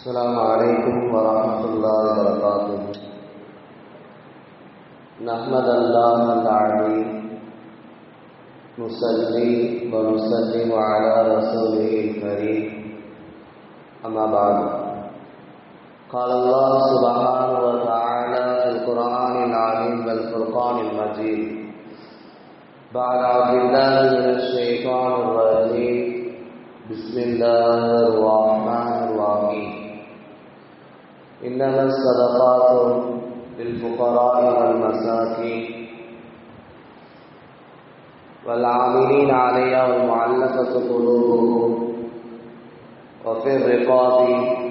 السلام عليكم ورحمة الله وبركاته. نحمد الله العلي نصلي ونسلم على رسوله الكريم أما بعد. قال الله سبحانه وتعالى في القرآن العظيم والفرقان المجيد بعد أعوذ بالله من الشيطان الرجيم بسم الله الرحمن الرحيم. إنما الصدقات للفقراء والمساكين والعاملين عليها والمعلقة قلوبهم وفي الرقاب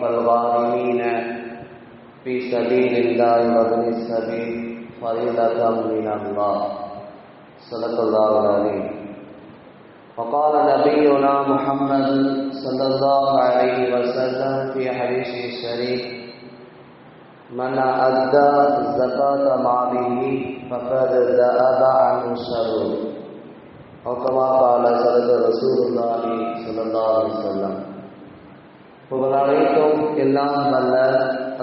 والغارمين في سبيل الله وابن السبيل فريضة من الله. صدق الله العظيم. وقال نبينا محمد صلى الله عليه وسلم في حديث الشريف: من أدى زكاة ماله فقد ذهب عنه الشر. أو كما قال صدق رسول الله صلى الله عليه وسلم. புகழனைத்தும் எல்லாம் வல்ல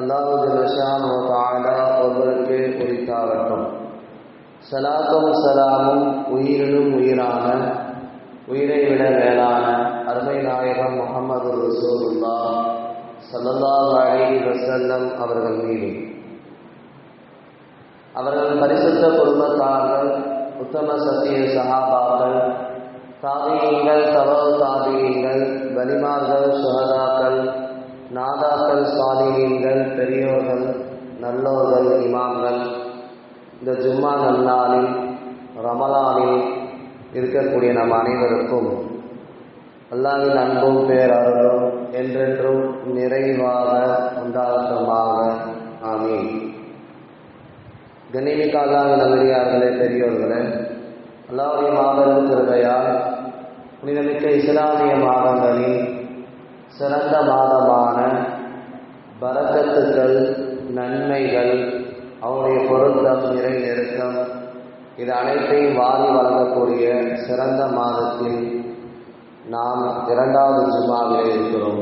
அல்லாஹ் ஜல்லஷானஹு வ தஆலா ஒருவருக்கே உரித்தாகட்டும். ஸலாத்தும் ஸலாமும் உயிரினும் உயிரான, உயிரை விட மேலான அருமை நாயகம் முஹம்மது ரசூலுல்லாஹ் ஸல்லல்லாஹு அலைஹி வஸல்லம் அவர்கள் மீது, அவர்கள் பரிசுத்த குடும்பத்தார்கள், உத்தம சத்திய சஹாபாக்கள், தாபியீன்கள், தபவு தாபியீன்கள், வலிமார்கள், சுஹதாக்கள், நாதாக்கள், சாலிஹீன்கள், பெரியோர்கள், நல்லோர்கள், இமாம்கள், இந்த ஜும்மா நன்னாளில் ரமலானில் இருக்கக்கூடிய நம் அனைவருக்கும் அல்லாஹ்வின் அன்பும் பேரருளும் என்றென்றும் நிறைவாக உண்டாகட்டுமாக. ஆமீன். கண்ணியமிக்க அல்லாஹ்வின் நல்லடியார்களே, பெரியோர்களே, அல்லாஹ்வுடைய மாபெரும் கிருபையால் புனிதமிக்க இஸ்லாமிய மாதங்களில் சிறந்த மாதமான பரக்கத்துக்கள், நன்மைகள், அவருடைய பொருத்தம், நிறை நெருக்கம், இது அனைத்தையும் வாரி வழங்கக்கூடிய சிறந்த மாதத்தில் நாம் இரண்டாவது ஜும்மாவிலே இருக்கிறோம்.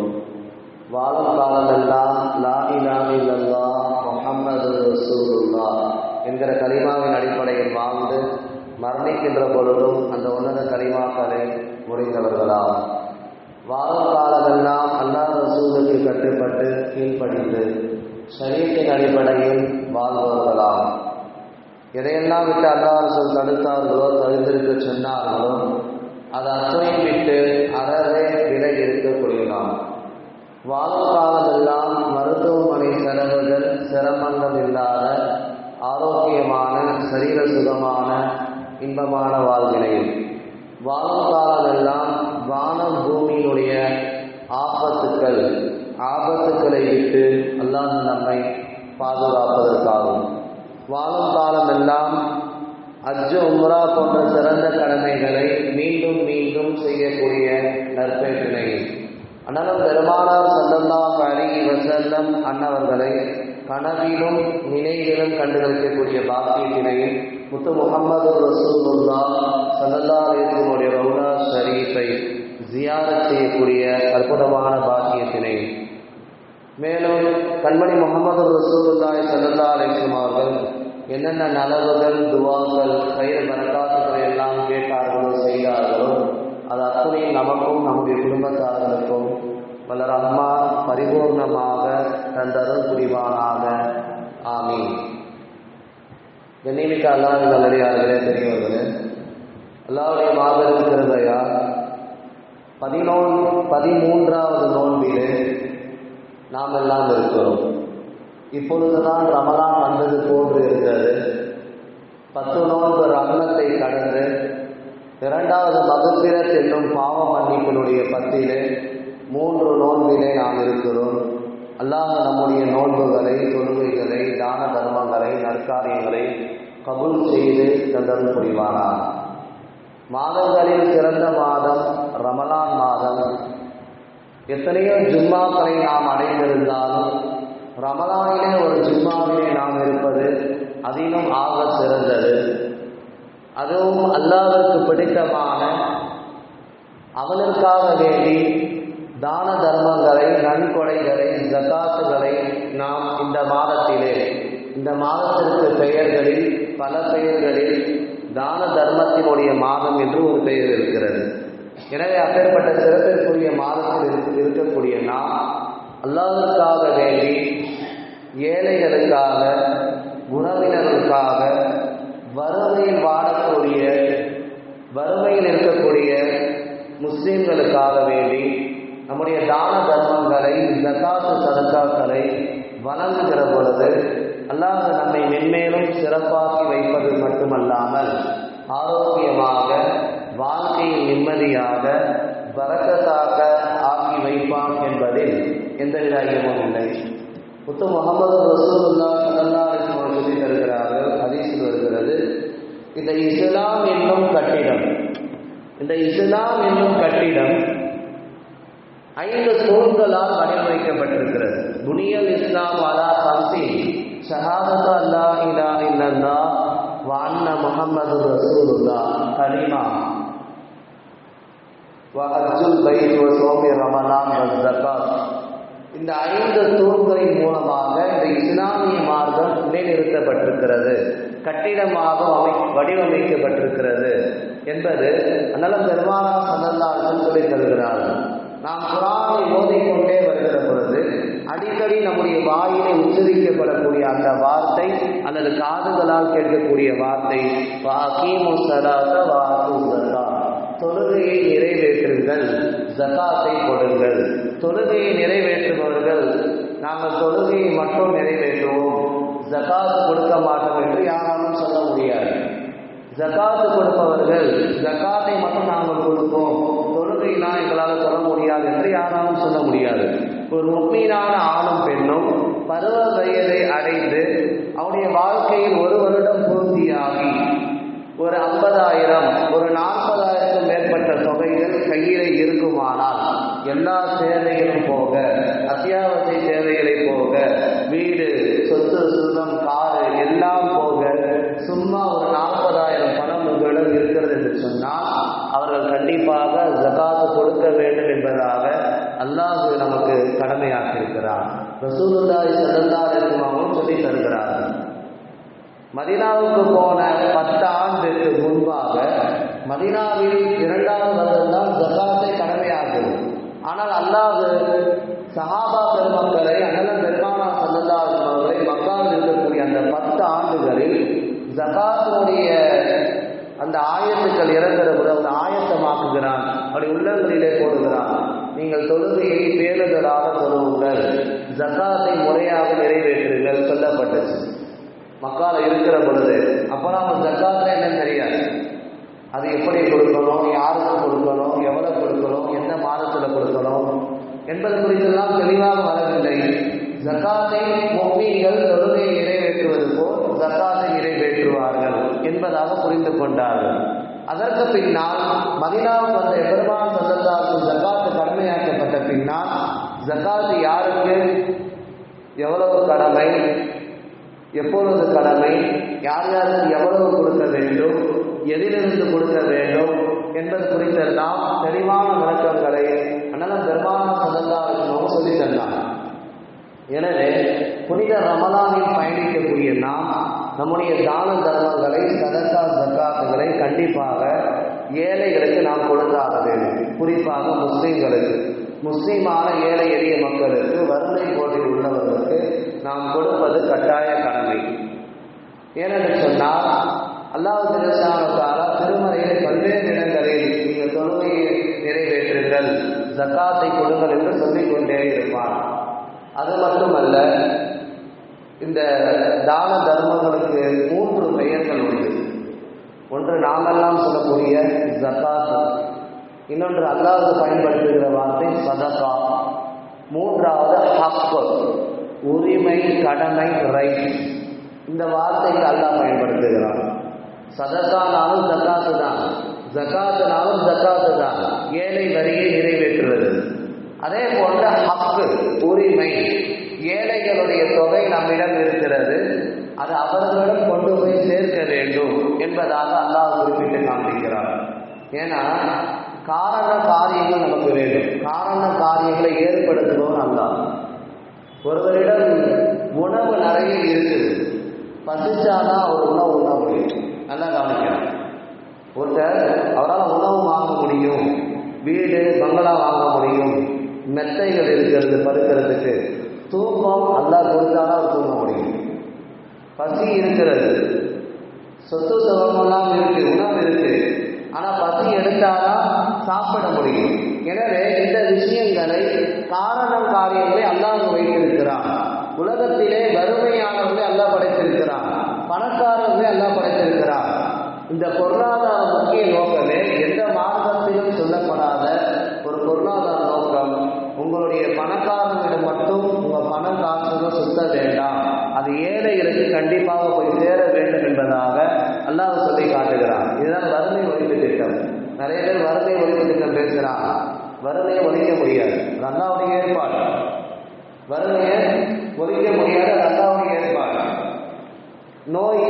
வாழும் காலமெல்லாம் லா இலாஹ இல்லல்லாஹ் முஹம்மது ரசூலுல்லாஹ் என்கிற கலிமாவின் அடிப்படையில் வாழ்ந்து மரணிக்கின்ற பொழுதும் அந்த உன்னத கலிமாக்களை முடிந்தவர்களாம். வாழும் காலமெல்லாம் அல்லாஹ் ரசூலுக்கு கட்டுப்பட்டு கீழ்ப்படிந்து ஷரீஅத்தின் அடிப்படையில் வாழ்பவர்களாம். எதையெல்லாம் விட்டு அல்லாஹ் ரசூல் தடுத்தார்களோ, தடுத்திருக்க சொன்னார்களோ, அது அத்தனையும் விட்டு அறவே விலை இருக்கக்கூடியதாம். வாழும் காலமெல்லாம் மருத்துவமனை செலவுகள், சிரமங்கள் இல்லாத ஆரோக்கியமான, சரீர சுகமான, இன்பமான வாழ்வினையில் வாழும் காலமெல்லாம் வானம் பூமியினுடைய ஆபத்துக்களை விட்டு அல்லாஹ் நம்மை பாதுகாப்பதற்காகும். வாழும் காலமெல்லாம் ஹஜ், உம்ரா போன்ற சிறந்த கடமைகளை மீண்டும் மீண்டும் செய்யக்கூடிய நற்பேற்றினையில் அண்ணலும் பெருமானார் ஸல்லல்லாஹு அலைஹி வஸல்லம் அன்னவர்களை கனவிலும் நினைவிலும் கண்டுகளிக்கக்கூடிய பாக்கியத்தினையில் முத்து முஹம்மது ரசூலுல்லாஹ் ஸல்லல்லாஹு அலைஹி வஸல்லம் ரவுலா ஷரீஃபை ஜியாரத் செய்யக்கூடிய அற்புதமான பாக்கியத்தினை, மேலும் கண்மணி முஹம்மது ரசூலுல்லாஹி ஸல்லல்லாஹு அலைஹி வஸல்லம் அவர்கள் என்னென்ன நலவுகள், துவாக்கள், கயிறு பரக்காத்துக்களை எல்லாம் கேட்டார்களோ, செய்தார்களோ, அது அத்தனையும் நமக்கும் நம்முடைய குடும்பத்தார்களுக்கும் வல்ல ரஹ்மான் பரிபூர்ணமாக தந்தருள் புரிவானாக. ஆமீன். கண்ணியமிக்க அல்லாஹ்வின் நல்லடியார்களே, பெரியவர்களே, அல்லாஹ்வுடைய மாபெரும் கிருபையால் 13வது நோன்பிலே நாம் எல்லாம் இருக்கிறோம். இப்பொழுதுதான் ரமலான் வந்தது போன்று இருக்கிறது. 10 நோன்பு ரஹ்மத்தை கடந்து 2வது மக்ஃபிரத் என்னும் பாவ மன்னிப்பினுடைய 10 3 நோன்பிலே நாம் இருக்கிறோம். அல்லாஹ் நம்முடைய நோன்புகளை, தொழுகைகளை, தான தர்மங்களை, நற்காரியங்களை கபூல் செய்து தந்தருள் புரிவானார். மாதங்களில் சிறந்த மாதம் ரமலான் மாதம். எத்தனையோ ஜும்மாக்களை நாம் அடைந்திருந்தாலும் ரமலானிலே ஒரு ஜும்மாவிலே நாம் இருப்பது அதிலும் ஆக சிறந்தது. அதுவும் அல்லாஹ்விற்கு பிடித்தமான, அவனுக்காக வேண்டி தான தர்மங்களை, நன்கொடைகளை, ஜகாத்துகளை நாம் இந்த மாதத்திலே, இந்த மாதத்திற்கு பெயர்களில் பல பெயர்களில் தான தர்மத்தினுடைய மாதம் என்று ஒரு பெயர் இருக்கிறது. எனவே அப்பேற்பட்ட சிறப்பிற்குரிய மாதத்தில் இருக்கக்கூடிய நாம் அல்லாஹ்வுக்காக வேண்டி ஏழைகளுக்காக, உறவினர்களுக்காக, வறுமையில் இருக்கக்கூடிய முஸ்லிம்களுக்காக வேண்டி நம்முடைய தான தர்மங்களை, ஜகாத்து சதகாக்களை வழங்குகிற பொழுது அல்லாஹ் நம்மை மென்மேலும் சிறப்பாக்கி வைப்பது மட்டுமல்லாமல் ஆரோக்கியமாக, வாழ்க்கையில் நிம்மதியாக, பரக்கத்தாக ஆக்கி வைப்பான் என்பதில் எந்தவித ஐயமும் இல்லை. முத்து முஹம்மது ரசூலுல்லாஹ் ஸல்லல்லாஹு அலைஹி வஸல்லம் சொல்லி தருகிறார்கள், ஹதீஸில் வருகிறது, இந்த இஸ்லாம் என்னும் கட்டிடம் 5 தூண்களால் வடிவமைக்கப்பட்டிருக்கிறது. புனியல் இஸ்லாம் அலா ஹம்ஸி ஷஹாதத்து அல்லா இலாஹ இல்லல்லாஹ் வ அன்ன முஹம்மது ரசூலுல்லாஹ் கலிமா வ ஹஜ்ஜுல் பைத் வ ஸௌமி ரமலான் வ ஸகாத். இந்த 5 தூண்களின் மூலமாக இந்த இஸ்லாமிய மார்க்கம் நிலைநிறுத்தப்பட்டிருக்கிறது, கட்டிடமாக வடிவமைக்கப்பட்டிருக்கிறது என்பது அன்னலம் பெருமானா ஸல்லல்லாஹு அலைஹி வஸல்லம் சொல்லித் தருகிறார்கள். நாம் குர்ஆனை ஓதிக்கொண்டே வருகிற பொழுது அடிக்கடி நம்முடைய வாயிலை உச்சரிக்கப்படக்கூடிய அந்த வார்த்தை அல்லது காதுகளால் கேட்கக்கூடிய வார்த்தை வஅகீமு ஸலாத வஆத்து ஸகாத், தொழுகையை நிறைவேற்றுங்கள், ஜகாத்தை கொடுங்கள். தொழுகையை நிறைவேற்றுபவர்கள் நாங்கள் தொழுகையை மட்டும் நிறைவேற்றுவோம், ஜகாத் கொடுக்க மாட்டோம் என்று யாராலும் சொல்ல முடியாது. ஜகாத்து கொடுப்பவர்கள் ஜகாத்தை மட்டும் நாங்கள் கொடுப்போம், தொழுகையெல்லாம் எங்களால் சொல்ல முடியாது என்று யாராலும் சொல்ல முடியாது. ஒரு முக்மீனான ஆணும் பெண்ணும் பருவ வயதை அடைந்து அவருடைய வாழ்க்கையில் 1 வருடம் பூர்த்தியாகி ஒரு 50,000 ஒரு 40,000க்கும் மேற்பட்ட தொகைகள் கையிலே இருக்குமானால் எல்லா தேவைகளும் போக, அத்தியாவசிய தேவைகளை போக, வீடு, சொத்து, சுகம், காரு எல்லாம் போக சும்மா ஒரு 40,000 பணம் உங்களிடம் இருக்கிறது என்று சொன்னால் அவர்கள் கண்டிப்பாக ஜகாத்து கொடுக்க வேண்டும் என்பதாக அல்லாஹ் நமக்கு கடமையாக்கியிருக்கிறார். ரசூலுல்லாஹி ஸல்லல்லாஹு அலைஹி வஸல்லம் சொல்லி தருகிறார்கள். மதீனாவுக்கு போன 10 ஆண்டுக்கு முன்பாக மதீனாவில் 2வது வருடம்தான் ஜகாத்தை கடமையாகும். ஆனால் அல்லாஹ் சஹாபா பெருமக்களை, அண்ணன் பெருமானா ஸல்லல்லாஹு அலைஹி வஸல்லம் அவர்களை மக்காவில் இருக்கக்கூடிய அந்த 10 ஆண்டுகளில் ஜகாத்துடைய அந்த ஆயத்துக்கள் இறங்குற போது அவர் ஆயத்தமாக்குகிறான், அவருடைய உள்ளங்களிலே போடுகிறான். நீங்கள் தொழுகையை பேணுதலாக தொழுவுங்கள், ஜகாத்தை முறையாக நிறைவேற்றுங்கள் சொல்லப்பட்டுச்சு. மக்கால இருக்கிற பொழுது அப்போலாம் அவங்க ஜக்காத்ல என்னன்னு தெரியாது. அது எப்படி கொடுக்கணும், யாருக்கு கொடுக்கணும், எவ்வளவு கொடுக்கணும், எந்த மாதத்தில் கொடுக்கணும் என்பது குறித்தெல்லாம் தெளிவாக வரவில்லை. ஜக்காத்தை முஃமின்கள் தொழுகையை நிறைவேற்றுவது போல் ஜக்காத்தை நிறைவேற்றுவார்கள் என்பதாக புரிந்து கொண்டார்கள். அதற்கு பின்னால் மதீனாவுக்கு வந்த பெருமான் ஸல்லல்லாஹு அலைஹி வஸல்லம் ஜக்காத்து கடமையாக்கப்பட்ட பின்னால் ஜக்காத்து யாருக்கு எவ்வளவு கடமை, எப்பொழுது கடமை, யார் யாருக்கு எவ்வளவு கொடுக்க வேண்டும், எதிலிருந்து கொடுக்க வேண்டும் என்பது குறித்தெல்லாம் தெளிவான விளக்கங்களை அண்ணன் பெருமானா ஸல்லல்லாஹு அலைஹி வஸல்லம் சொல்லி தந்தார். எனவே புனித ரமலானில் பயணிக்கக்கூடிய நாம் நம்முடைய தான தர்மங்களை, சதகா ஜகாத்துகளை கண்டிப்பாக ஏழைகளுக்கு நாம் கொடுத்தாக வேண்டும். குறிப்பாக முஸ்லீம்களுக்கு, முஸ்லீமான ஏழை எளிய மக்களுக்கு, வறுமை கோட்டில் உள்ளவர்களுக்கு நாம் கொடுப்பது கட்டாய கடமை. ஏனென்று சொன்னால் அல்லாஹ் ஜல்லஷானஹு திருமறையிலே பல்வேறு இடங்களில் நீங்கள் தொழுகையை நிறைவேற்றுங்கள், ஜகாத்தை கொடுங்கள் என்று சொல்லிக்கொண்டே இருப்பார். அது மட்டுமல்ல, இந்த தான தர்மங்களுக்கு 3 பெயர்கள் உண்டு. ஒன்று நாமெல்லாம் சொல்லக்கூடிய ஜகாத், இன்னொன்று அல்லாஹ் பயன்படுத்துகிற வார்த்தை சதகா, 3வது ஹக், உரிமை, கடமை, ரைட். இந்த வார்த்தைக்கு அல்லாஹ் பயன்படுத்துகிறான். சதகானாலும் ஜகாத்து தான், ஜகாத்துனாலும் ஜகாத்து தான், ஏழை வரியை நிறைவேற்றுவது. அதே போன்ற ஹக்கு, உரிமை, ஏழைகளுடைய தொகை நம்மிடம் இருக்கிறது, அது அவர்களிடம் கொண்டு போய் சேர்க்க வேண்டும் என்பதாக அல்லாஹ் குறிப்பிட்டு காண்பிக்கிறார். ஏன்னா காரண காரியங்கள் நமக்கு வேண்டும். காரண காரியங்களை ஏற்படுத்துவோம் அல்லாஹ். ஒருவரிடம் உணவு நிறைய இருக்குது, பசிச்சாதான் அவர் உணவு உண்ண முடியும். நல்லா கவனிக்கணும். ஒருத்தர் அவரால் உணவு வாங்க முடியும், வீடு பங்களா வாங்க முடியும், மெத்தைகள் இருக்கிறது படுக்கிறதுக்கு, தூக்கம் அல்லாஹ் கொடுத்தாலும் அவர் தூங்க முடியும். பசி இருக்கிறது, சொத்து சுகமெல்லாம் இருக்கு, உணவு இருக்கு, ஆனால் பசி எடுத்தாதான் சாப்பிட முடியும். எனவே இந்த விஷயங்களை காரண காரியங்களை அல்லாஹ் வைத்திருக்கிறான். உலகத்திலே வறுமையானவர்களை அல்லாஹ் படைத்திருக்கிறான், பணக்காரர்களை அல்லாஹ் படைத்திருக்கிறான். இந்த பொருளாதார முக்கிய நோக்கமே எந்த மார்க்கத்திலும் சொல்லப்படாத ஒரு பொருளாதார நோக்கம். உங்களுடைய பணக்காரர்களிடம் மட்டும் உங்கள் பணம் காசுகள் சுத்த வேண்டாம், அது ஏழைகளுக்கு கண்டிப்பாக போய் சேர வேண்டும் என்பதாக அல்லாஹ் சொல்லி காட்டுகிறான். இதுதான் வறுமை ஒழிப்பு திட்டம். நிறைய பேர் வறுமை ஒழிப்பு திட்டம் பேசுகிறாங்க. வறுமையை ஒழிக்க முடியாது, அது அல்லாஹ்வுடைய ஏற்பாடு. வறுமையை ஒழிக்க முடியாது, அது அல்லாஹ்வுடைய ஏற்பாடு. நோய்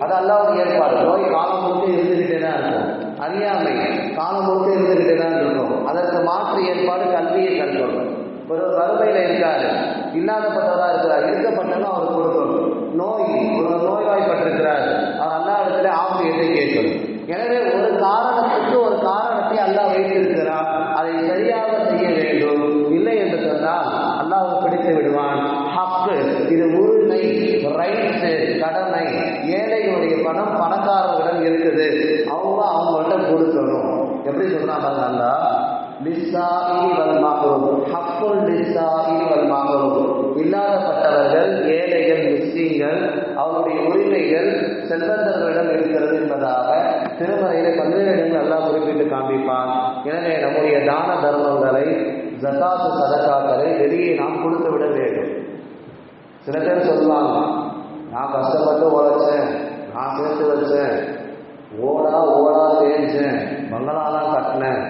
அது அல்லாஹ்வுடைய ஏற்பாடு. நோய் காலம் முழுக்க இருந்துகிட்டே தான் இருக்கும். அறியாமை காலம் முழுக்க இருந்துகிட்டே தான் இருக்கும். அதற்கு மாற்று ஏற்பாடு கல்வியை கற்கணும். ஒரு வறுமையில இருக்காரு, இல்லாதப்பட்டவராக இருக்கிறார், இருக்கப்பட்டவங்க அவருக்கு கொடுக்கணும். நோய் ஒரு நோய்வாய்ப்பட்டிருக்கிறார், அவர் அல்லாஹ் இடத்துல ஆசிரியத்தை கேட்கணும். எனவே ஒரு காரணத்துக்கு ஒரு காரணத்தை அல்லாஹ் வைத்திருக்கிறார், அதை சரியாக செய்ய வேண்டும். இல்லை என்று சொன்னால் அல்லாஹ் பிடித்து விடுவான். ஹக்கு இது உரிமை, ரைட்ஸு, கடமை. ஏழைகளுடைய பணம் பணக்காரர்களிடம் இருக்குது, அவங்க அவங்கள்ட்ட கொடுக்கணும். எப்படி சொல்றாங்க அல்லாஹ்? இல்லாதப்பட்டவர்கள், ஏழைகள், மிஸ்கீன்கள், அவருடைய உரிமைகள் செல்வந்தர்களிடம் இருக்கிறது என்பதாக திருமறையில பல்வேறு இடங்கள் எல்லாம் குறிப்பிட்டு காண்பிப்பான். எனவே நம்முடைய தான தர்மங்களை, ஜகாத்து சதகாக்களை வெளியே நாம் கொடுத்து விட வேண்டும். சில பேர் சொல்லுவாங்க, நான் கஷ்டப்பட்டு உழைச்சேன், நான் சேர்த்து வச்சேன், ஓடா தேஞ்சேன், பங்களாலாம் கட்டினேன்,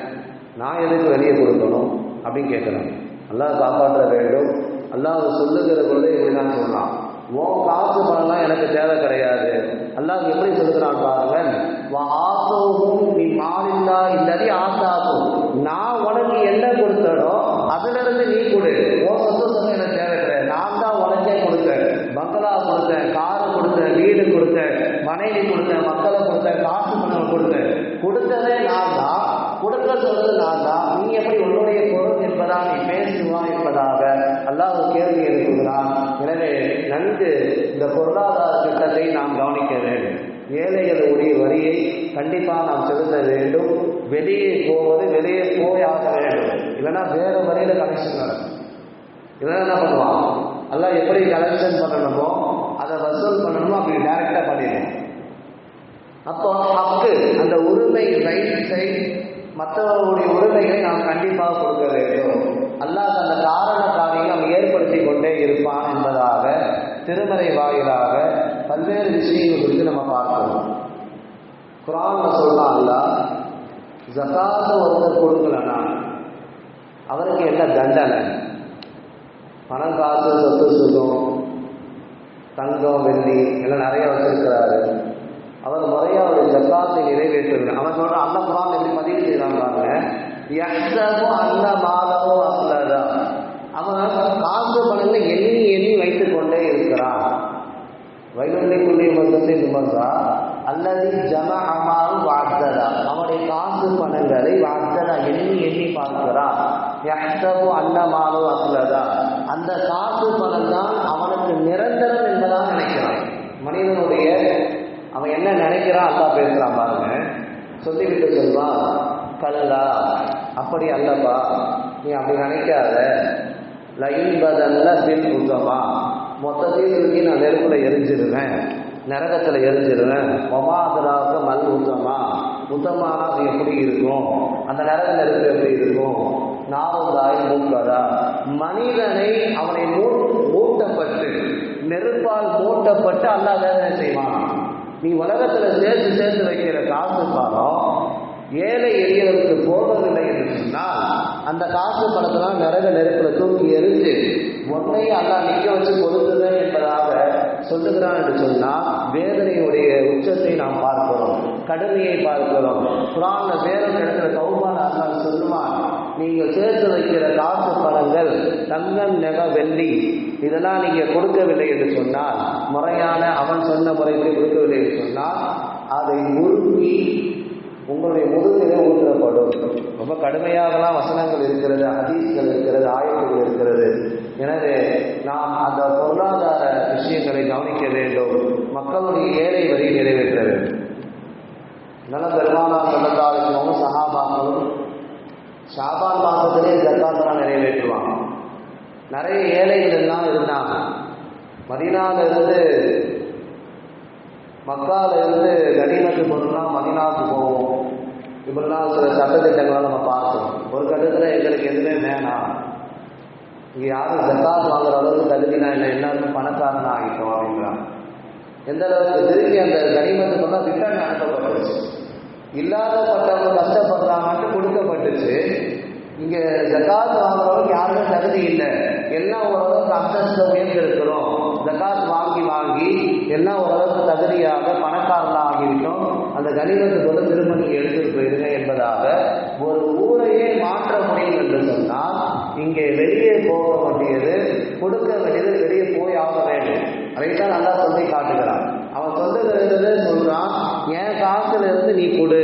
நான் எதுக்கு வெளியே கொடுக்கணும் அப்படின்னு கேட்குறாங்க. அல்லாஹ் காப்பாற்ற வேண்டும். அல்லாஹ் சொல்லுகிற பொழுது இப்படிதான் சொல்லலாம், உன் காசு பணம்லாம் எனக்கு தேவை கிடையாது. அல்லாஹ் எப்படி சொல்லுகிறான் பாருங்கள், நீ மாறில்லா இல்லதி ஆசாக்கும், நான் உனக்கு என்ன கொடுத்தனோ அதுல இருந்து நீ கொடு. உன் சொத்து சொன்ன எனக்கு தேவை கிடையாது, நான் தான் உனக்கே கொடுத்தேன். பங்களா கொடுத்தேன், காரு கொடுத்தேன், வீடு கொடுத்தேன், மனைவி கொடுத்தேன், மக்களை கொடுத்தேன், காசு பணம் கொடுத்தேன். கொடுத்ததே நான் தான், கொடுக்க சொல்றது நான் தான். நீ எப்படி உன்னுடைய பொருள் என்பதா நீ பேசுவா என்பதாக அல்லாஹ் கேள்வி எழுப்புகிறான். எனவே நன்கு இந்த பொருளாதார திட்டத்தை நாம் கவனிக்க வேண்டும். ஏழைகளுடைய வரியை கண்டிப்பாக நாம் செலுத்த வேண்டும். வெளியே போவது வெளியே போயாக வேண்டும், இல்லைன்னா வேறு வரையில கலெக்ஷன் நடக்கும். இதெல்லாம் என்ன பண்ணுவான், அல்லாஹ் எப்படி கலெக்ஷன் பண்ணணுமோ அதை வசூல் பண்ணணுமோ அப்படி டைரக்டா பண்ணிடணும். அப்போ ஹக்கு, அந்த உரிமை, ரைட்ஸை, மற்றவர்களுடைய உரிமைகளை நாம் கண்டிப்பாக கொடுக்க வேண்டும். அல்லாஹ் அந்த காரண காரியங்களை நாம் ஏற்படுத்தி கொண்டே இருப்பான் என்பதாக திருமறை வாயிலாக பல்வேறு விஷயங்கள் குறித்து நம்ம பார்க்கணும். குர்ஆன்ல சொல்றான், அல்லாஹ் ஜகாத் ஒருத்தர் கொடுக்கலன்னா அவருக்கு என்ன தண்டனை? பணம், காசு, சொத்து சுகம், தங்கம், வெள்ளி எல்லாம் நிறைய வச்சிருக்கிறாரு, அவர் முறையா அவருடைய ஜக்காத்தை நிறைவேற்றுகிறார். அவன் சொல்ற அல்ல குர்ஆன் எப்படி பதிவு செய்யறாங்க பாருங்க, அல்ல மாதவோ அஸ்லதா, அவன் காசு பணங்களை எண்ணி எண்ணி வைத்துக் கொண்டே இருக்கிறான். வைகுண்டைக்குள்ளே மொத்தத்தை சுமந்தா அல்லது ஜம அமாறு வார்த்ததா, அவனுடைய காசு பணங்களை வார்த்ததா எண்ணி எண்ணி பார்க்கிறான். யஹ்சபு அல்ல மாதோ அஸ்லதா, அந்த காசு பணம் தான் அவனுக்கு நிரந்தரம் என்பதாக நினைக்கிறான். மனிதனுடைய அவன் என்ன நினைக்கிறான் அல்லாஹ் பேசுறான் பாருங்க. சொல்லிவிட்டு சொல்வான், கல்லா அப்படி அல்லப்பா, நீ அப்படி நினைக்காத, லைன்பதல்ல பின் உத்தமா, மொத்தத்தையும் நான் நெருப்புல எரிஞ்சிருவேன், நரகத்துல எரிஞ்சிருவேன். ஒமாதராக மல் உத்தமா, உத்தமான அது எப்படி இருக்கும், அந்த நரக நெருப்பு எப்படி இருக்கும்? நாவதாய் மூக்கதா, மனிதனை அவனை மூட்டப்பட்டு நெருப்பால் மூட்டப்பட்டு அல்லாஹ் வேதனை செய்வான். நீ உலகத்துல சேர்த்து சேர்த்து வைக்கிற காசு பணம் ஏழை எளியவருக்கு போகவில்லை என்று சொன்னால் அந்த காசு பணத்தெல்லாம் நரக நெருப்புல தூக்கி எரிஞ்சு ஒன்னையும் அல்லாஹ் நிற்க வச்சு கொடுக்குது என்பதாக சொல்லுகிறான் என்று சொன்னால் வேதனையுடைய உச்சத்தை நாம் பார்க்கிறோம். கடுமையை பார்க்கிறோம். குர்ஆன்ல வேற இடத்துல தௌபால அல்லாஹ் சொல்லுவான், நீங்கள் சேர்த்து வைக்கிற காசு பணங்கள் தங்கம் நெக வெள்ளி இதெல்லாம் நீங்க கொடுக்கவில்லை என்று சொன்னால், முறையான அவன் சொன்ன முறைக்கு கொடுக்கவில்லை என்று சொன்னால் அதை உருக்கி உங்களுடைய முதுகிலே ஊற்றப்படும். ரொம்ப கடுமையாகலாம் வசனங்கள் இருக்கிறது, ஹதீஸ்கள் இருக்கிறது, ஆயத்துகள் இருக்கிறது. எனவே நாம் அந்த பொருளாதார விஷயங்களை கவனிக்க வேண்டும். மக்களுடைய ஏழை வரி நிறைவேற்ற வேண்டும். நல்ல பெருமானார் ஸல்லல்லாஹு அலைஹி வஸல்லம் சஹாபாக்களும் ஷாபான் மாதத்திலே ஜக்காத்தெல்லாம் நிறைவேற்றுவாங்க. நிறைய ஏழைகள் எல்லாம் இருந்தாங்க. மதீனாவிலிருந்து மக்காவிலிருந்து கனிமத்து பொருள்லாம் மதீனாவுக்கு போவோம். இப்படிலாம் சில சட்டத்திட்டங்களை நம்ம பார்த்தோம். ஒரு கட்டத்தில் எங்களுக்கு எதுவுமே வேணாம், இங்கே யாரும் ஜக்காத் வாங்குற அளவுக்கு தகுதினா இல்லை, எல்லாருக்கும் பணக்காரன் ஆகிட்டோம் அப்படிங்கிறாங்க. எந்த அளவுக்கு திரும்பி அந்த கனிமத்து பொருளாக ரிட்டர்ன் அனுப்பப்பட்டுச்சு. இல்லாதப்பட்டவங்க கஷ்டப்படுறாங்கன்ட்டு கொடுக்கப்பட்டுச்சு. இங்கே ஜக்காத் வாங்குறவங்க யாருமே தகுதி இல்லை, எல்லாம் ஓரளவுக்கு அந்தஸ்தை உயர்ந்திருக்கிறோம், ஜக்காத் வாங்கி வாங்கி எல்லாம் ஓரளவுக்கு தகுதியாக பணக்காரலாம் ஆகிவிட்டோம், அந்த கனிமத்து போல திரும்ப நீங்கள் எடுத்துட்டு போயிருங்க என்பதாக ஒரு ஊரையே மாற்ற முடியும் என்று சொன்னால், இங்கே வெளியே போக வேண்டியது, கொடுக்க வேண்டியது வெளியே போய் ஆக வேண்டும். அதைத்தான் நல்லா சொல்லி காட்டுகிறான். அவன் சொல்லுகிறது சொல்றான், என் காசுல இருந்து நீ கொடு,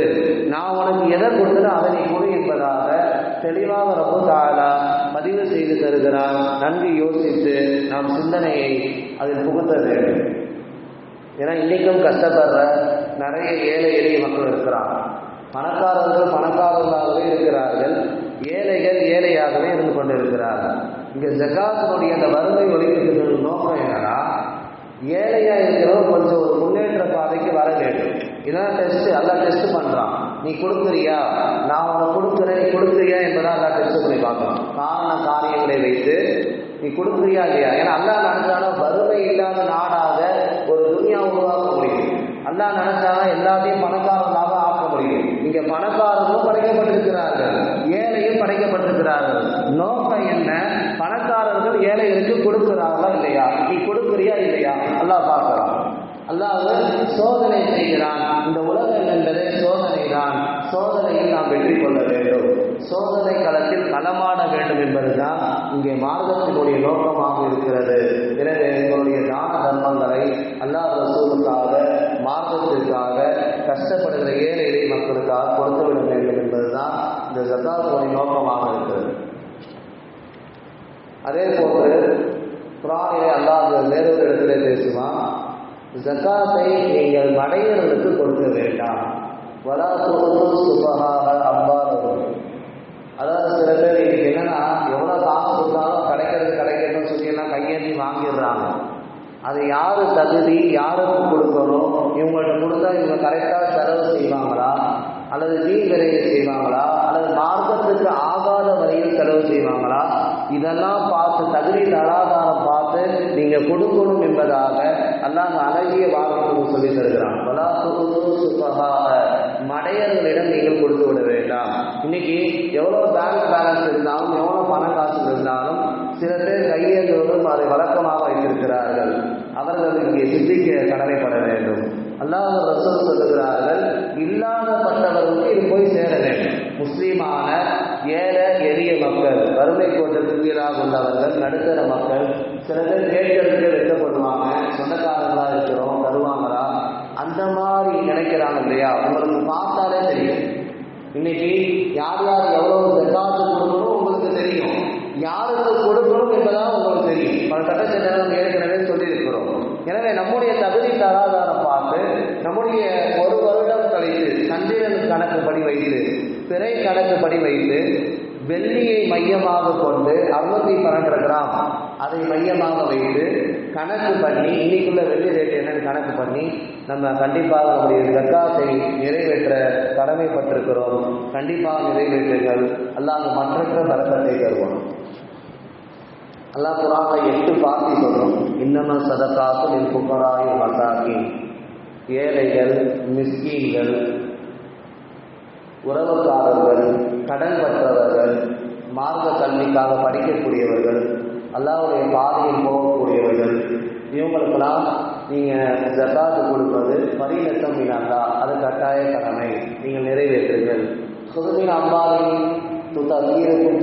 நான் உனக்கு எதை கொடுத்தனோ அதை நீ கொடு என்பதாக தெளிவாக ரப்பு தஆலா பதிவு செய்து தருகிறான். நன்கு யோசித்து நாம் சிந்தனையை அதில் புகுத்த வேண்டும். ஏன்னா இன்னைக்கும் கஷ்டப்படுற நிறைய ஏழை எளிய மக்கள் இருக்கிறாங்க. பணக்காரர்கள் பணக்காரர்களாகவே இருக்கிறார்கள், ஏழைகள் ஏழையாகவே இருந்து கொண்டு இருக்கிறார்கள். இங்கே ஜக்காத்தினுடைய அந்த வறுமை ஒழிப்புக்கு நோக்கம் என்னன்னா, ஏழையா இருக்கிறவங்க கொஞ்சம் ஒரு முன்னேற்ற பாதைக்கு வர வேண்டும். இதான் டெஸ்ட், எல்லாம் டெஸ்ட் பண்றான். நீ கொடுக்குறியா, நான் உனக்கு கொடுக்குறேன், நீ கொடுக்குறியா என்பதான் எல்லாம் டெஸ்ட் பண்ணி பார்க்கலாம். காரண காரியங்களை வைத்து நீ கொடுக்குறியா இல்லையா. ஏன்னா அல்லாஹ் நினைச்சாலும் வறுமை இல்லாத நாடாக ஒரு துனியா உருவாக்க முடியும். அல்லாஹ் நினைச்சாலும் எல்லாத்தையும் பணக்காரர்களாக ஆக்க முடியும். இங்க பணக்காரர்களும் படைக்கப்பட்டிருக்கிறார்கள், ஏழையும் படைக்கப்பட்டிருக்கிறார்கள். நோக்கம் என்ன? பணக்காரர்கள் ஏழைகளுக்கு கொடுக்கிறார்களா இல்லையா, நீ கொடுக்குறியா இல்லையா அல்லாஹ் பார்க்கிறான். அல்லாஹ் சோதனை செய்கிறான். இந்த உலகம் என்பதே சோதனை தான். சோதனையில் நாம் வெற்றி கொள்ள வேண்டும், சோதனை களத்தில் களமாட வேண்டும் என்பதுதான் இங்கே மார்க்கத்தினுடைய நோக்கமாக இருக்கிறது. எனவே உங்களுடைய தான தர்மங்களை அல்லாஹ் ரசூலுக்காக, மார்க்கத்திற்காக, கஷ்டப்படுகிற ஏழை எளிய மக்களுக்காக கொடுத்து விட வேண்டும் என்பதுதான் இந்த ஜக்காத்துடைய நோக்கமாக இருக்கிறது. அதே போன்று குர்ஆனிலே அல்லாஹ் வேறொரு இடத்திலே பேசுவான், ஜக்காத்தை நீங்கள் மடையர்களுக்கு கொடுக்க வேண்டாம், வலா துஅது சுபஹாஅ அம்வாலஹும். அதாவது சில பேர் இன்னைக்கு என்னன்னா, எவ்வளோ காசு கொடுத்தாலும் கிடைக்கணும்னு சொல்லி எல்லாம் கையேந்தி வாங்கிடுறாங்க. அது யாரு தகுதி, யாருக்கு கொடுக்கணும், இவங்கள்ட்ட கொடுத்தா இவங்க கரெக்டாக செலவு செய்வாங்களா, அல்லது வீண் விரைவு செய்வாங்களா, அல்லது மார்க்கத்துக்கு ஆகாத வரையில் செலவு செய்வாங்களா, இதெல்லாம் பார்த்து தகுதி தராதாரம் பார்த்து நீங்க கொடுக்கணும் என்பதாக அல்லாஹ் அந்த அழகிய வார்த்தையை சொல்லி தருகிறான். வலா துஅது சுபஹாஅ, மடையர்களிடம் நீங்கள் கொடுத்து விட வேண்டாம். இன்னைக்கு எவ்வளோ பேங்க் பேலன்ஸ் இருந்தாலும், எவ்வளோ பண காசு இருந்தாலும் சில பேர் கையேந்துவதும் அதை வழக்கமாக வைத்திருக்கிறார்கள். அவர்கள் இங்கே சிந்திக்க கடமைப்பட வேண்டும். அல்லாஹ் ரசூல் சொல்லுகிறார்கள், இல்லாதப்பட்டவர்களுக்கு இது போய் சேர வேண்டும். முஸ்லீமான ஏழை எளிய மக்கள், வறுமை கோட்டத்துக்கு கீழாக உள்ளவர்கள், நடுத்தர மக்கள், சில பேர் கேட்கறதுக்கு வெட்டப்படுவாங்க, சொந்தக்காரங்களா இருக்கிறோம் தருவாங்களா, அந்த மாதிரி நினைக்கிறாங்க இல்லையா. உங்களுக்கு பார்த்தாலே தெரியும். இன்னைக்கு யார் யார் எவ்வளவு ஜக்காத்து கொடுக்கணும் உங்களுக்கு தெரியும், யாருக்கு கொடுக்கணும் என்பதாக உங்களுக்கு தெரியும். பல சட்டத்திட்டம் ஏற்கனவே சொல்லியிருக்கிறோம். எனவே நம்முடைய தகுதி தராதாரம் பார்த்து, நம்முடைய ஒரு வருடம் கழித்து சந்திரன் கணக்குப்படி வைத்து, பிறை கணக்குப்படி வைத்து, வெள்ளியை மையமாக கொண்டு 612 கிராம் அதை மையமாக வைத்து கணக்கு பண்ணி, இன்னைக்குள்ள வெள்ளி ரேட் என்னன்னு கணக்கு பண்ணி நம்ம கண்டிப்பாக நம்முடைய ஜக்காத்தை நிறைவேற்ற கடமைப்பட்டிருக்கிறோம். கண்டிப்பாக நிறைவேற்றுங்கள். அல்லாஹ் மற்றற்ற பரக்கத்தை தருவான். அல்லாஹ் குர்ஆன்ல 8 பார்ட்டி சொல்றோம். இன்னமா சதகாத்து லில் ஃபுகராஇ வல் மசாகீன், ஏழைகள், மிஸ்கீன்கள், உறவுக்காரர்கள், கடன் பற்றவர்கள், மார்க்க கல்விக்காக படிக்கக்கூடியவர்கள், அல்லாஹ்வுடைய பாதையில் போகக்கூடியவர்கள், இவங்களுக்கெல்லாம் நீங்கள் ஜகாத்து கொடுப்பது பரிலத்தம் இல்லாதா, அது கட்டாய கடமை, நீங்கள் நிறைவேற்றுங்கள். சுதந்திர அம்பாவை துத்தீரக்கும்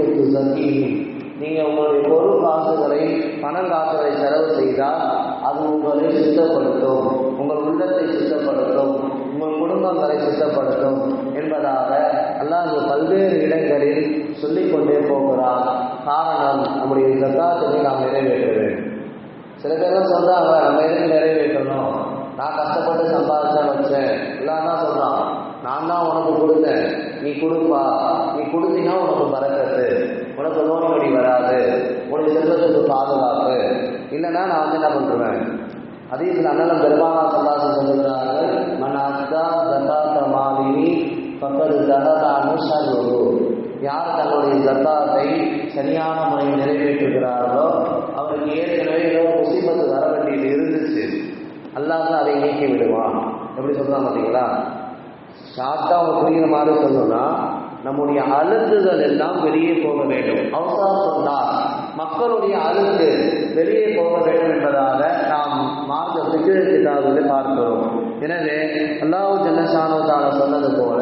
நீங்கள் உங்களுடைய பொருள் காசுகளை பணம் காசுகளை செலவு செய்தால் அது உங்களை சுத்தப்படுத்தும், உங்கள் உள்ளத்தை சுத்தப்படுத்தும், உங்கள் குடும்பங்களை சுத்தப்படுத்தும் என்பதாக அல்லாஹ் பல்வேறு இடங்களில் சொல்லிக்கொண்டே போகிறார். காரணம், நம்முடைய ஜகாத்தை நாம் நிறைவேற்ற வேண்டும். சில பேர்லாம் சொல்றாங்க, நம்ம எதுக்கு நிறைவேற்றணும், நான் கஷ்டப்பட்டு சம்பாதிச்சா வச்சேன், எல்லாம் தான் சொல்றான், நான் தான் உனக்கு கொடுத்தேன், நீ கொடுப்பா, நீ கொடுத்தீங்கன்னா உனக்கு பறக்கத்து, உனக்கு நோய் நொடி வராது, உனக்கு செல்வத்துக்கு பாதுகாப்பு, இல்லைன்னா நான் வந்து என்ன பண்ணுறேன். அதீசில் அண்ணன் பெருமானா சல்லாசம் சொல்லுகிறார்கள், மனாத்தா ஜகாத்த மாலினி பக்கத்து ஜகாத்தானு ஷர்ரு. யார் தன்னுடைய ஜகாத்தை சரியான முறையில் நிறைவேற்றுகிறார்களோ அவருக்கு ஏற்கனவே ஏதோ முசீபத்து வர வேண்டியது இருந்துச்சு, அல்லாஹ் அதை நீக்கி விடுவான். எப்படி சொல்றான் பார்த்தீங்களா? ஷார்ட்டாக அவங்க புரிகிற மாதிரி சொல்லணும்னா, நம்முடைய அழுக்குகள் எல்லாம் வெளியே போக வேண்டும். அவசரம் சொன்னால் மக்களுடைய அழுக்கு வெளியே போக வேண்டும் என்பதாக நாம் மார்க்க பிக்கிறாவது பார்க்கிறோம். எனவே அல்லாஹ் ஜல்லஷானுதால சொன்னது போல,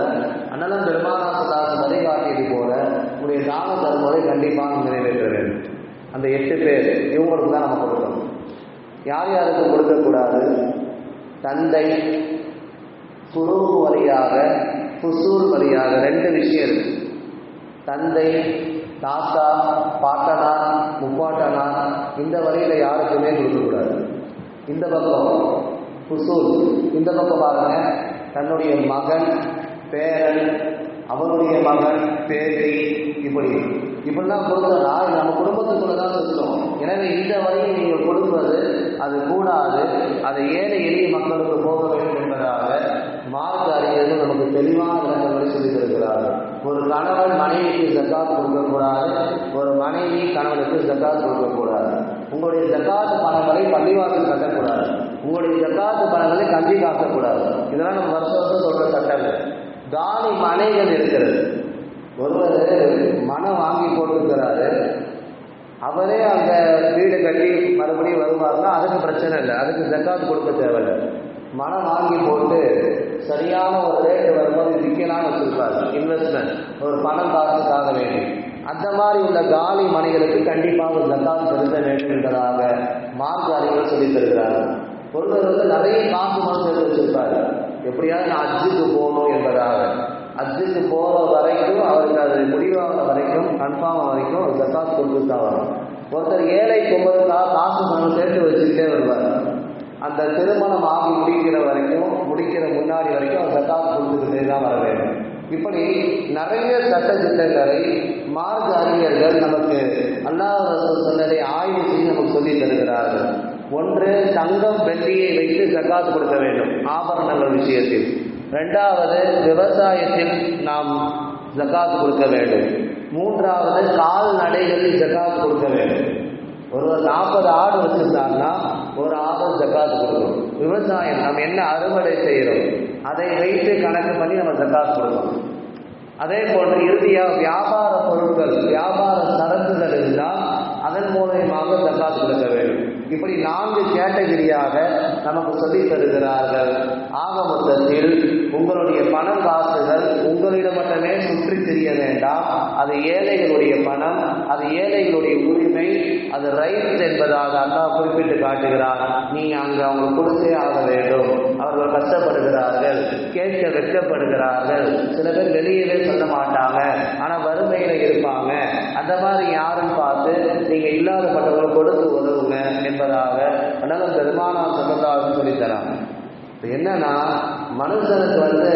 அண்ணலம் பெருமானா சல்லாஹ் வழிகாட்டியது போல உங்களுடைய தான தர்மத்தை கண்டிப்பாக நிறைவேற்ற வேண்டும். அந்த 8 பேர் இவங்களுக்கு தான் நம்ம கொடுக்கணும். யார் யாருக்கு கொடுக்கக்கூடாது? தந்தை குருவு வழியாக, புசூல் வழியாக 2 விஷயம் இருக்கு. தந்தை, தாத்தா, பாட்டனார், முப்பாட்டனார், இந்த வழியில் யாருக்குமே கொடுக்கக்கூடாது. இந்த பக்கம் புசூல், இந்த பக்கம் பாருங்க, தன்னுடைய மகன், பேரன், அவனுடைய மகன், பேத்தி, இப்படிலாம் கொடுத்தனா நம்ம குடும்பத்துக்குள்ள தான் சுத்தம். எனவே இந்த வழியில் நீங்கள் கொடுப்பது அது கூடாது, அது ஏழை எளிய மக்களுக்கு போக வேண்டும் என்பதாக மார்க்க அறிஞர்கள் நமக்கு தெளிவான விளக்கங்களை சொல்லித் தருகிறார்கள். ஒரு கணவன் மனைவிக்கு ஜகாத் கொடுக்கக்கூடாது, ஒரு மனைவி கணவனுக்கு ஜகாத் கொடுக்கக்கூடாது. உங்களுடைய ஜகாத் பணங்களை பள்ளிவாசல் கட்டக்கூடாது, உங்களுடைய ஜகாத் பணங்களை கஞ்சி காக்கக்கூடாது. இதெல்லாம் நம்ம வருஷம் சொல்ற சட்டங்கள். காலி மனைகள் இருக்கிறது. ஒருவர் மனம் வாங்கி போட்டுக்கிறாரு, அவரே அந்த வீடு கட்டி மறுபடியும் வருவாருன்னா அதுக்கு பிரச்சனை இல்லை, அதுக்கு ஜகாத் கொடுக்க தேவையில்லை. மனம் வாங்கி போட்டு சரியான ஒரு ரேட்டு வரும்போது விற்கலான்னு வச்சிருப்பாரு, இன்வெஸ்ட்மெண்ட், ஒரு பணம் காசுக்காக வேண்டி. அந்த மாதிரி உள்ள காலி மனைகளுக்கு கண்டிப்பாக ஜகாத் செலுத்த வேண்டும் என்பதாக மார்க்க அறிஞர்கள் சொல்லித் தருகிறார்கள். ஒருவர் வந்து நிறைய காசு மனம் சேர்த்து வச்சிருப்பாரு, எப்படியாவது நான் அஜ்ஜுக்கு போகணும் என்பதாக. அஜ்ஜுக்கு போகிற வரைக்கும், அவருக்கு அது முடிவாகிற வரைக்கும், கன்ஃபார்ம் வரைக்கும் ஜகாத் கொடுத்து தான் வரும். ஒருத்தர் ஏழை கும்பலுக்காக காசு மனம் சேர்த்து வச்சுக்கிட்டே வருவார். அந்த திருமணம் ஆகி முடிக்கிற வரைக்கும், முடிக்கிற முன்னாடி வரைக்கும் அவர் ஜகாத் கொடுத்துக்கிட்டே தான் வர வேண்டும். இப்படி நிறைய சட்ட திட்டங்களை மார்க்க அறிஞர்கள் நமக்கு அல்லாஹ் ரசூல் சொன்னதை ஆய்வு செய்து நமக்கு சொல்லி தருகிறார்கள். ஒன்று, தங்கம் வெள்ளியை வைத்து ஜகாத் கொடுக்க வேண்டும் ஆபரணங்கள் விஷயத்தில். 2வது, விவசாயத்தில் நாம் ஜகாத் கொடுக்க வேண்டும். 3வது, கால்நடைகளில் ஜகாத் கொடுக்க வேண்டும். ஒருவர் 40 ஆடு வச்சிருந்தாருன்னா ஒரு ஆடு ஜகாத் கொடுக்கணும். விவசாயம் நம்ம என்ன அறுவடை செய்கிறோம் அதை வைத்து கணக்கு பண்ணி நம்ம ஜகாத் கொடுக்கணும். அதே போன்று இறுதியாக வியாபார பொருட்கள், வியாபார சரக்குகள் இருந்தால் அதன் மூலமாக ஜகாத் கொடுக்க வேண்டும். இப்படி 4 கேட்டகரியாக நமக்கு சொல்லித் தருகிறார்கள். ஆக மொத்தத்தில் உங்களுடைய பணம் காசுகள் உங்களிடம் மட்டுமே சுற்றி தெரிய வேண்டாம். அது ஏழைகளுடைய பணம், அது ஏழைகளுடைய உரிமை, அது ரைட் என்பதாக அல்லாஹ் குறிப்பிட்டு காட்டுகிறார். நீங்க அங்கு அவங்க கொடுத்தே ஆக வேண்டும். அவர்கள் கஷ்டப்படுகிறார்கள், கேட்க வெட்கப்படுகிறார்கள், சில பேர் வெளியவே சொல்ல மாட்டாங்க, ஆனா வறுமையில இருப்பாங்க. அந்த மாதிரி யாரும் பார்த்து நீங்க இல்லாதப்பட்டவங்களை கொடுத்து உதவுங்க என்பதாக அதனால பெருமானா சொல்லதாக சொல்லித்தராங்க. என்னன்னா, மனுஷனுக்கு வந்து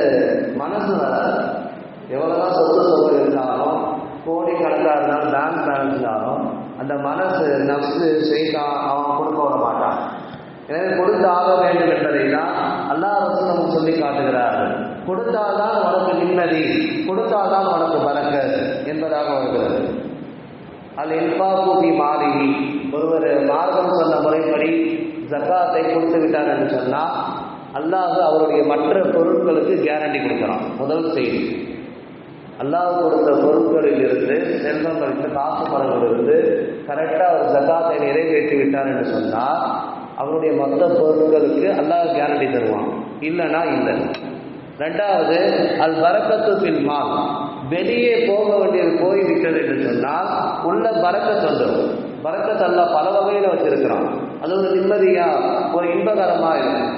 மனசு வராது. எவ்வளவுதான் சொத்து சொத்து இருந்தாலும், கோடி கணக்காக இருந்தாலும், பேங்க் பேலன்ஸ் இருந்தாலும், அந்த மனசு நப்சு செய்தான் அவன் கொடுக்க வர மாட்டான். எனவே கொடுத்து ஆக வேண்டும் என்பதை தான் அல்லாஹ் ரசூல் நமக்கு சொல்லி காட்டுகிறார்கள். கொடுத்தால்தான் உனக்கு நிம்மதி, கொடுத்தால்தான் உனக்கு பரக்கத் என்பதாக வருகிறது. அல் இன்ஃபாகு ஃபீ மாலிஹி, ஒருவர் மார்க்கம் சொன்ன முறைப்படி ஜகாத்தை கொடுத்து விட்டார் என்று சொன்னால் அல்லாஹ் அவருடைய மற்ற பொருட்களுக்கு கேரண்டி கொடுக்கிறான். முதல் செய்தி, அல்லாஹ் கொடுத்த பொருட்களில் இருந்து, செல்வங்களுக்கு காசு பணங்களிலிருந்து கரெக்டாக அவர் ஜகாத்தை நிறைவேற்றி விட்டார் என்று சொன்னால் அவருடைய மொத்த பொருட்களுக்கு அல்லாஹ் கேரண்டி தருவான், இல்லைன்னா இல்லை. ரெண்டாவது, அல் பரக்கத்து ஃபில் மால், வெளியே போக வேண்டியது போய்விட்டது என்று சொன்னால் உள்ள பரக்கத் வந்துடும். பரக்கத் அல்லாஹ் பல வகையில் வச்சிருக்கிறான், அது ஒரு நிம்மதியா ஒரு இன்பகரமாக இருக்கும்.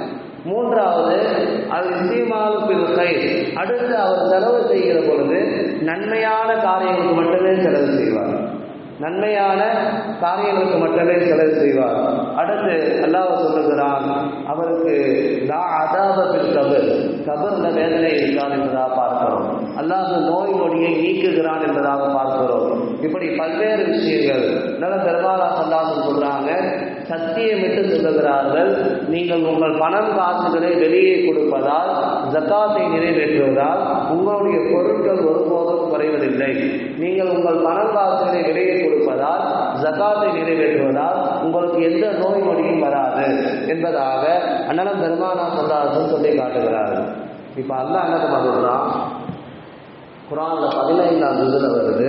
மூன்றாவது, அது இஸ்திமாலு ஃபில் கைர், அடுத்து அவர் செலவு செய்கிற பொழுது நன்மையான காரியங்களுக்கு மட்டுமே செலவு செய்வார், நன்மையான காரியங்களுக்கு மட்டுமே செலவு செய்வார். அடுத்து அல்லாஹ் சொல்லுகிறான், அவருக்கு கபர்ல வேதனை இருக்கான் என்பதாக பார்க்கிறோம். அல்லாஹ் நோய் நொடியை நீக்குகிறான் என்பதாக பார்க்கிறோம். இப்படி பல்வேறு விஷயங்கள் நல்ல பெருமாளா சல்லாசம் சொல்றாங்க. சத்தியமிட்டு சொல்லுகிறார்கள், நீங்கள் உங்கள் பணம் காசுகளை வெளியே கொடுப்பதால், ஜக்காத்தை நிறைவேற்றுவதால் உங்களுடைய பொருட்கள் ஒருபோதும் குறைவதில்லை. நீங்கள் உங்கள் பணம் காசுகளை வெளியே கொடுப்பதால், ஜக்காத்தை நிறைவேற்றுவதால் உங்களுக்கு எந்த நோய் நொடியும் வராது என்பதாக அண்ணலம் பெருமானா சல்லாசம் சொல்லி காட்டுகிறார்கள். இப்போ அல்லாஹ் என்ன பண்ணுறான், குர்ஆன்ல 15ஆம் ஜுஸ்ல வருது,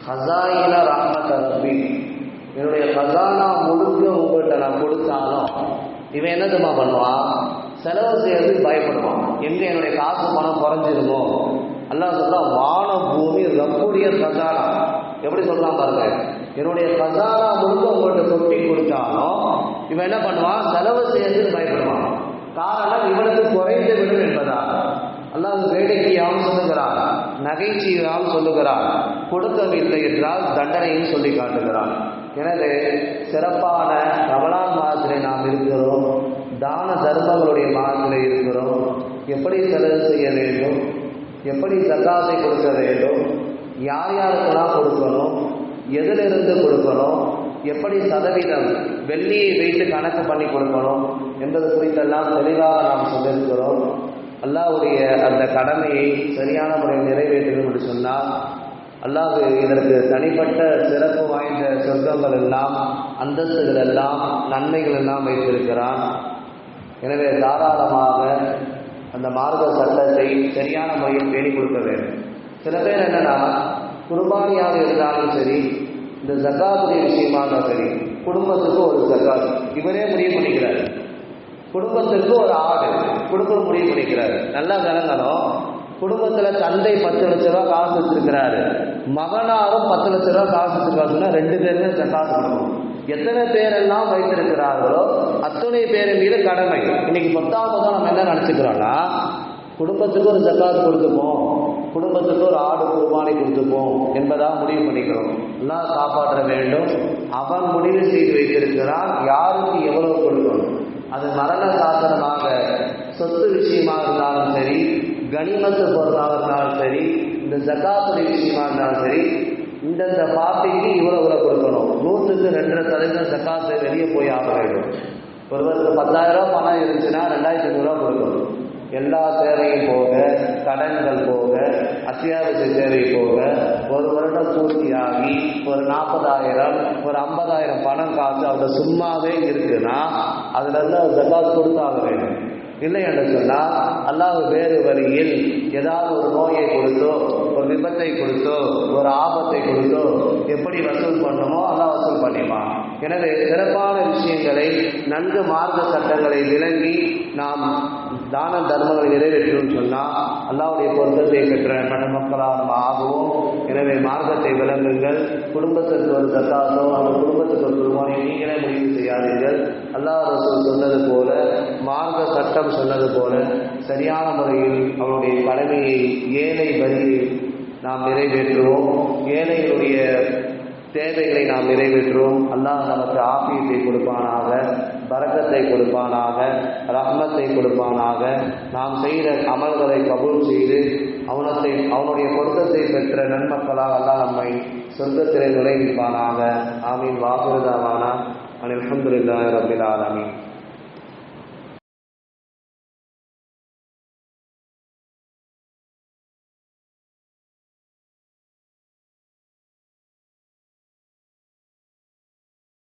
ஹஸாயின ரஹ்மத் ரப்பி, என்னுடைய ஹஸானா முழுக்க உங்கள்கிட்ட நான் கொடுத்தாலும் இவன் என்னதுமா பண்ணுவான், செலவு செய்யறதுக்கு பயப்படுவான். எங்கே என்னுடைய காசு பணம் குறைஞ்சிருமோ. அல்லாஹ் சொல்றான், வான பூமி ரப்புடைய ஹஸானா. எப்படி சொல்லலாம் பாருங்க, என்னுடைய ஹஸானா முழுக்க உங்கள்கிட்ட கொட்டி கொடுத்தாலும் இவன் என்ன பண்ணுவான், செலவு செய்யறதுக்கு பயப்படுவான். காரணம், இவனுக்கு குறைந்து விடும் என்பதாக. அல்லாஹ் வேடிக்கையாகவும் சொல்லுகிறான், நகைச்சுவையாகவும் சொல்லுகிறான், கொடுக்கவில்லை என்றால் தண்டனையும் சொல்லி காட்டுகிறான். எனவே சிறப்பான ரமலான் மாதத்திலே நாம் இருக்கிறோம், தான தர்மங்களுடைய மாதத்திலே இருக்கிறோம். எப்படி செலவு செய்ய வேண்டும், எப்படி ஜக்காத்தை கொடுக்க வேண்டும், யார் யாருக்கெல்லாம் கொடுக்கணும், எதிலிருந்து கொடுக்கணும், எப்படி சதவீதம் வெள்ளியை வைத்து கணக்கு பண்ணி கொடுக்கணும் என்பது குறித்தெல்லாம் தெளிவாக நாம் சொல்லியிருக்கிறோம். அல்லாஹ்வுடைய அந்த கடமையை சரியான முறையில் நிறைவேற்றணும் என்று சொன்னால் அல்லாஹ் இதற்கு தனிப்பட்ட சிறப்பு வாய்ந்த சொர்க்கங்கள் எல்லாம், அந்தஸ்துகள் எல்லாம், நன்மைகள் எல்லாம் வைத்திருக்கிறான். எனவே தாராளமாக அந்த மார்க்க சட்டத்தை சரியான முறையில் பேணி கொடுக்க வேண்டும். சில பேர் என்னன்னா, குர்பானியாக இருந்தாலும் சரி, இந்த ஜக்காத்துடைய விஷயமாக சரி, குடும்பத்துக்கு ஒரு ஜக்காத் இவரே முடிவு பண்ணிக்கிறார், குடும்பத்திற்கு ஒரு ஆடு கொடுக்க முடிவு பண்ணிக்கிறாரு. நல்லா விளங்கணும், குடும்பத்தில் தந்தை 10 லட்ச ரூபா காசு வச்சிருக்கிறாரு, மகனாரும் 10 லட்ச ரூபா காசு வச்சிருக்காருன்னா 2 பேருமே ஜக்காத் கொடுக்கணும். எத்தனை பேரெல்லாம் வைத்திருக்கிறார்களோ அத்தனை பேரின் மீது கடமை. இன்னைக்கு 10வது நம்ம என்ன நினச்சிக்கிறோம்னா, குடும்பத்துக்கு ஒரு ஜக்காத் கொடுத்துப்போம், குடும்பத்துக்கு ஒரு ஆடு குர்பானி கொடுத்துப்போம் என்பதாக முடிவு பண்ணிக்கிறோம். எல்லாம் காப்பாற்ற வேண்டும். அவன் முடிவு செய்து வைத்திருக்கிறான் யாருக்கு எவ்வளவு கொடுக்கணும். அது மரண சாசனமாக சொத்து விஷயமாக இருந்தாலும் சரி, கனிமத்து பொருளாக இருந்தாலும் சரி, இந்த ஜக்காத்துடைய விஷயமா இருந்தாலும் சரி, இந்தந்த பார்ட்டிக்கு இவ்வளவு கொடுக்கணும். 100க்கு 2.5% ஜக்காத்து வெளியே போய் ஆக வேண்டும். ஒருவருக்கு 10,000 ரூபா பணம் இருந்துச்சுன்னா 2,500 ரூபா கொடுக்கணும். எல்லா தேவையும் போக, கடன்கள் போக, அத்தியாவசிய தேவை போக, ஒரு வருடம் பூர்த்தியாகி ஒரு 40,000 ஒரு 50,000 பணம் காசு அவங்க சும்மாவே இருக்குன்னா அதுல இருந்து ஜக்காத் கொடுத்தாக வேண்டும். இல்லை என்று சொன்னால் அல்லாஹ் வேறு வழியில் ஏதாவது ஒரு நோயை கொடுத்தோ, ஒரு விபத்தை கொடுத்தோ, ஒரு ஆபத்தை கொடுத்தோ எப்படி வசூல் பண்ணணுமோ அல்லாஹ் வசூல் பண்ணிப்பான். எனவே சிறப்பான விஷயங்களை, நன்கு மார்க்க சட்டங்களை விளங்கி நாம் தான தர்மங்களை நிறைவேற்றணும்னு சொன்னால் அல்லாஹ்வுடைய பொருத்தத்தை பெற்ற மணமக்களாக நம்ம ஆகுவோம். எனவே மார்க்கத்தை விளங்குங்கள். குடும்பத்திற்கு ஒரு ஜக்காத்தோ அந்த குடும்பத்துக்கு ஒரு குர்பானை நீங்களே முடிவு செய்யாதீர்கள். அல்லாஹ் ரசூல் சொன்னது போல, மார்க்க சட்டம் சொன்னது போல சரியான முறையில் அவருடைய கடமையை, ஏழை வரியை நாம் நிறைவேற்றுவோம். ஏழைகளுடைய தேவைகளை நாம் நிறைவேற்றுவோம். அல்லாஹ் நமக்கு ஆஃபியத்தை கொடுப்பானாக, பரக்கத்தை கொடுப்பானாக, ரஹ்மத்தை கொடுப்பானாக. நாம் செய்த அமல்களை கபூல் செய்து அவனுடைய பொருத்தத்தை பெற்ற நன்மக்களாக அல்லாஹ் நம்மை சொர்க்கத்திலே நுழைவிப்பானாக. ஆமீன். வாகுறுதாவானா அல்ஹம்துலில்லாஹி ரப்பில் ஆலமீன்.